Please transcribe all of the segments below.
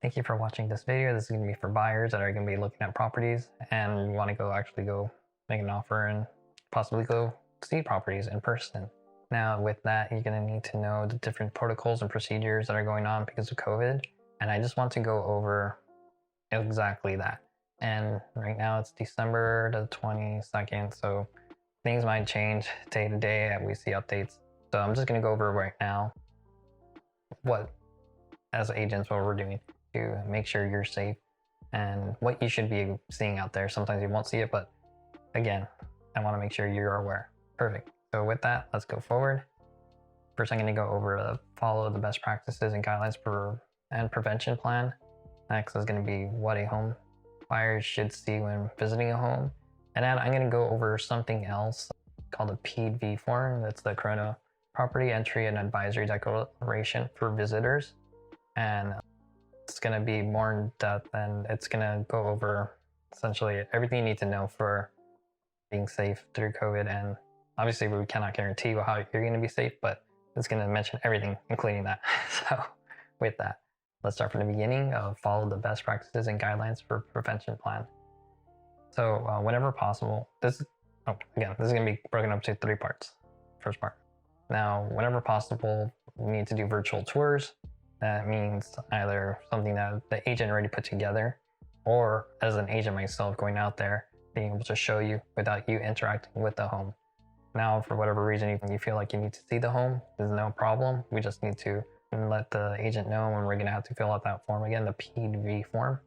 Thank you for watching this video. This is going to be for buyers that are going to be looking at properties and want to actually go make an offer and possibly go see properties in person. Now with that, you're going to need to know the different protocols and procedures that are going on because of COVID. And I just want to go over exactly that. And right now it's December the 22nd, so things might change day to day as we see updates. So I'm just going to go over right now what, as agents, what we're doing to make sure you're safe and what you should be seeing out there. Sometimes you won't see it, but again, I want to make sure you're aware. Perfect. So with that, let's go forward. First, I'm going to go over the follow the best practices and guidelines and prevention plan. Next is going to be what a home buyer should see when visiting a home. And then I'm going to go over something else called a PEDV form. That's the Corona Property Entry and Advisory Declaration for visitors. And it's going to be more in depth, and it's going to go over essentially everything you need to know for being safe through COVID. And obviously we cannot guarantee how you're going to be safe, but it's going to mention everything, including that. So with that, let's start from the beginning of follow the best practices and guidelines for prevention plan. So whenever possible, this is going to be broken up to 3 parts. First part. Now, whenever possible, we need to do virtual tours. That means either something that the agent already put together, or as an agent myself going out there, being able to show you without you interacting with the home. Now, for whatever reason, you feel like you need to see the home, there's no problem. We just need to let the agent know when we're going to have to fill out that form again, the PEDV form.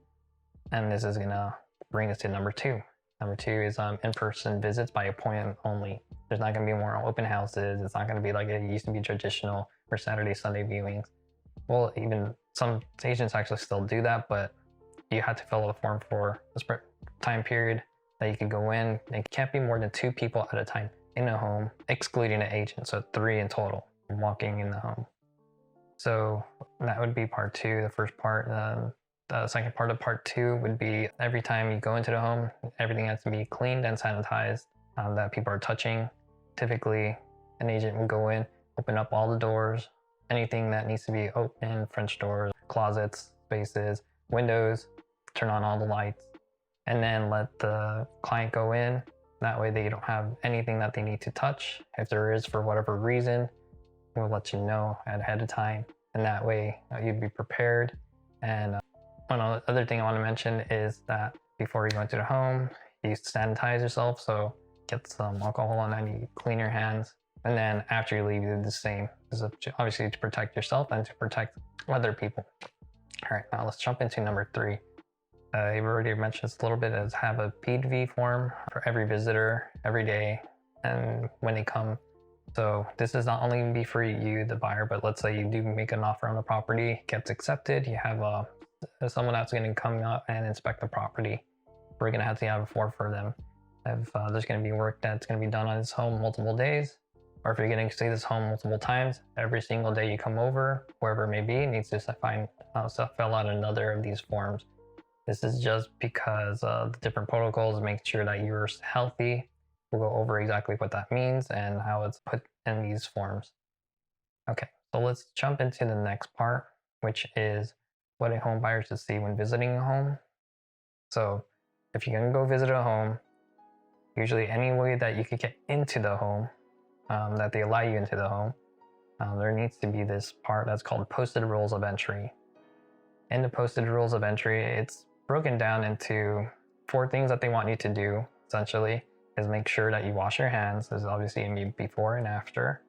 And this is going to bring us to number 2. Number 2 is in-person visits by appointment only. There's not going to be more open houses. It's not going to be like it used to be traditional for Saturday, Sunday viewings. Well, even some agents actually still do that, but you have to fill out a form for a time period that you can go in. It can't be more than 2 people at a time in a home, excluding an agent. So 3 in total walking in the home. So that would be part 2. The first part. The second part of part 2 would be every time you go into the home, everything has to be cleaned and sanitized that people are touching. Typically, an agent will go in, open up all the doors, anything that needs to be open, French doors, closets, spaces, windows, turn on all the lights, and then let the client go in. That way they don't have anything that they need to touch. If there is, for whatever reason, we'll let you know ahead of time, and that way you'd be prepared. And one other thing I want to mention is that before you go into the home, you sanitize yourself. So get some alcohol and then you clean your hands. And then after you leave, you do the same. This is obviously to protect yourself and to protect other people. All right, now let's jump into number 3. You've already mentioned this a little bit, is have a PEDV form for every visitor every day and when they come. So this is not only going to be for you, the buyer, but let's say you do make an offer on the property, gets accepted, you have someone that's going to come out and inspect the property. We're going to have a form for them. If there's going to be work that's going to be done on this home multiple days, or if you're going to see this home multiple times, every single day you come over, wherever it may be, needs to fill out another of these forms. This is just because the different protocols make sure that you're healthy. We'll go over exactly what that means and how it's put in these forms. Okay, so let's jump into the next part, which is what a home buyer should see when visiting a home. So if you're going to go visit a home, usually any way that you could get into the home, that they allow you into the home, there needs to be this part that's called posted rules of entry. In the posted rules of entry, it's broken down into 4 things that they want you to do. Essentially, is make sure that you wash your hands. This is obviously before and after.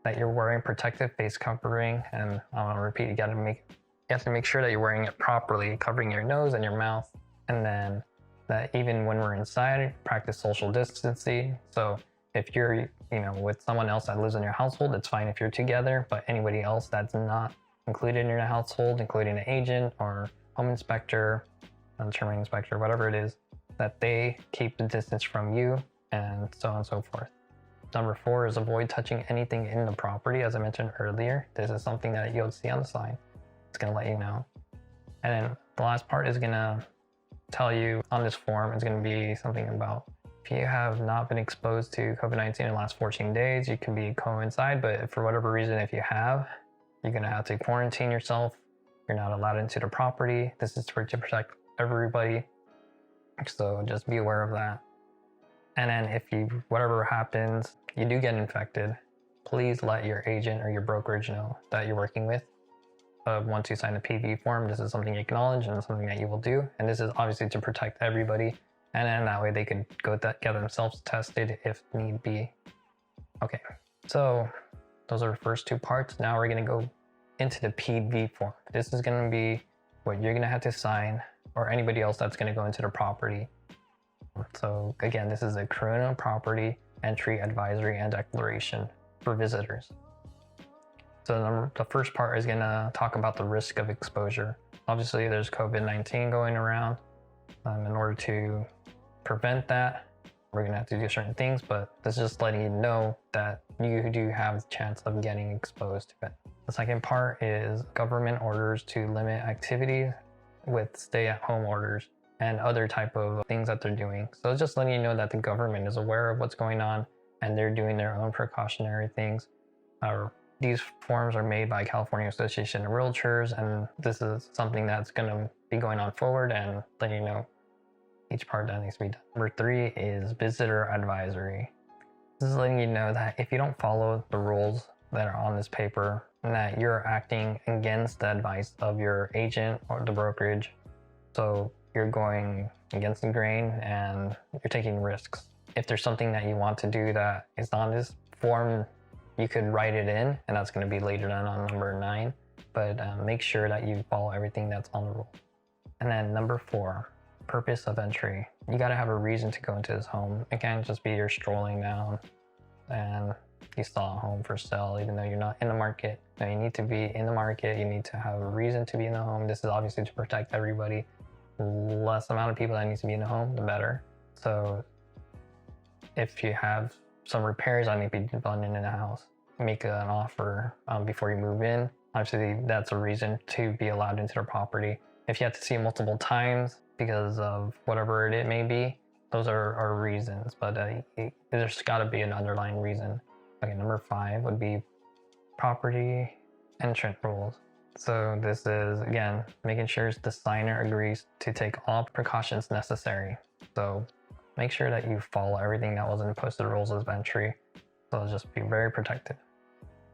That you're wearing protective face covering, and I want to repeat, you have to make sure that you're wearing it properly, covering your nose and your mouth. And then that even when we're inside, practice social distancing. So if you're with someone else that lives in your household, it's fine if you're together, but anybody else that's not included in your household, including an agent or home inspector, termite inspector, whatever it is, that they keep the distance from you, and so on and so forth. Number 4 is avoid touching anything in the property. As I mentioned earlier, this is something that you'll see on the sign. It's going to let you know. And then the last part is going to tell you on this form, it's going to be something about if you have not been exposed to COVID-19 in the last 14 days, you can go inside, but for whatever reason, if you have, you're going to have to quarantine yourself You're not allowed into the property. This is to protect everybody. So just be aware of that. And then if whatever happens, you do get infected, please let your agent or your brokerage know that you're working with. Once you sign the PV form, this is something you acknowledge and something that you will do. And this is obviously to protect everybody. And then that way they can get themselves tested if need be. Okay, so those are the first two parts. Now we're gonna go into the PV form. This is gonna be what you're gonna have to sign, or anybody else that's gonna go into the property. So again, this is a Corona Property Entry Advisory and Declaration for visitors. So the first part is gonna talk about the risk of exposure. Obviously there's COVID-19 going around. In order to prevent that, we're gonna have to do certain things, but this is just letting you know that you do have a chance of getting exposed to it. The second part is government orders to limit activity with stay-at-home orders and other type of things that they're doing. So it's just letting you know that the government is aware of what's going on and they're doing their own precautionary things. These forms are made by California Association of Realtors, and this is something that's going to be going on forward and letting you know each part that needs to be done. Number 3 is visitor advisory. This is letting you know that if you don't follow the rules that are on this paper, that you're acting against the advice of your agent or the brokerage. So you're going against the grain and you're taking risks. If there's something that you want to do that is on this form, you could write it in, and that's going to be later on number 9. But make sure that you follow everything that's on the rule. And then number 4, purpose of entry. You got to have a reason to go into this home. It can't just be you're strolling down and you saw a home for sale, even though you're not in the market. Now, you need to be in the market. You need to have a reason to be in the home. This is obviously to protect everybody. The less amount of people that needs to be in the home, the better. So if you have some repairs that need to be done in the house, make an offer before you move in. Obviously, that's a reason to be allowed into the property. If you have to see it multiple times because of whatever it may be, those are reasons, but there's got to be an underlying reason. Okay, number 5 would be property entrance rules. So this is, again, making sure the signer agrees to take all precautions necessary. So make sure that you follow everything that was in the posted rules of entry. So just be very protected.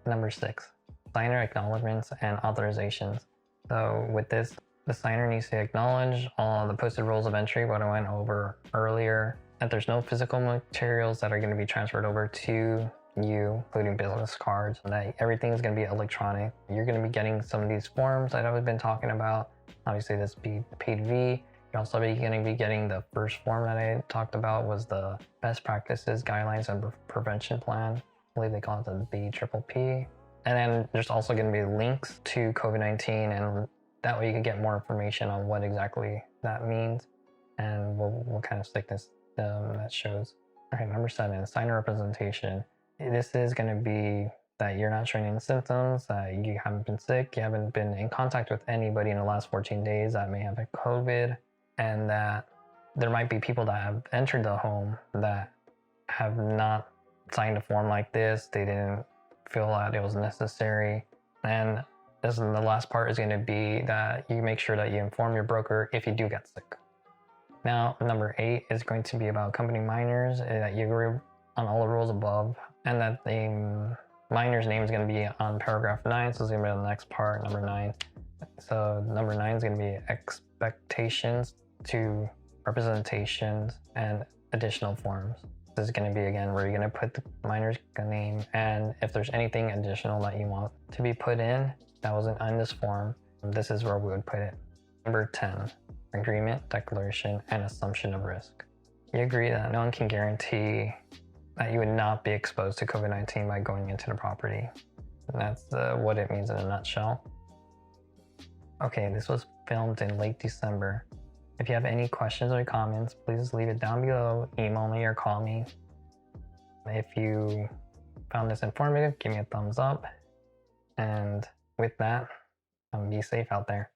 Number 6, signer acknowledgements and authorizations. So with this, the signer needs to acknowledge all the posted rules of entry, what I went over earlier, that there's no physical materials that are going to be transferred over to you, including business cards, and that everything is going to be electronic. You're going to be getting some of these forms that I've been talking about. Obviously, this PV. You're also going to be getting the first form that I talked about, was the best practices, guidelines, and prevention plan. I believe they call it the BPPP. And then there's also going to be links to COVID-19, and that way you can get more information on what exactly that means and what kind of sickness that shows. Okay, number 7, signer representation. This is going to be that you're not showing any symptoms, that you haven't been sick, you haven't been in contact with anybody in the last 14 days that may have COVID, and that there might be people that have entered the home that have not signed a form like this. They didn't feel that it was necessary. And this is the last part is going to be that you make sure that you inform your broker if you do get sick. Now, number 8 is going to be about accompanying minors, that you agree on all the rules above, and that the minor's name is going to be on paragraph 9, so it's going to be on the next part, number 9. So number 9 is going to be expectations to representations and additional forms. This is going to be, again, where you're going to put the minor's name, and if there's anything additional that you want to be put in that wasn't on this form, this is where we would put it. Number 10, agreement, declaration, and assumption of risk. You agree that no one can guarantee that you would not be exposed to COVID-19 by going into the property. And that's what it means in a nutshell. Okay, this was filmed in late December. If you have any questions or comments, please leave it down below, email me or call me. If you found this informative, give me a thumbs up. And with that, be safe out there.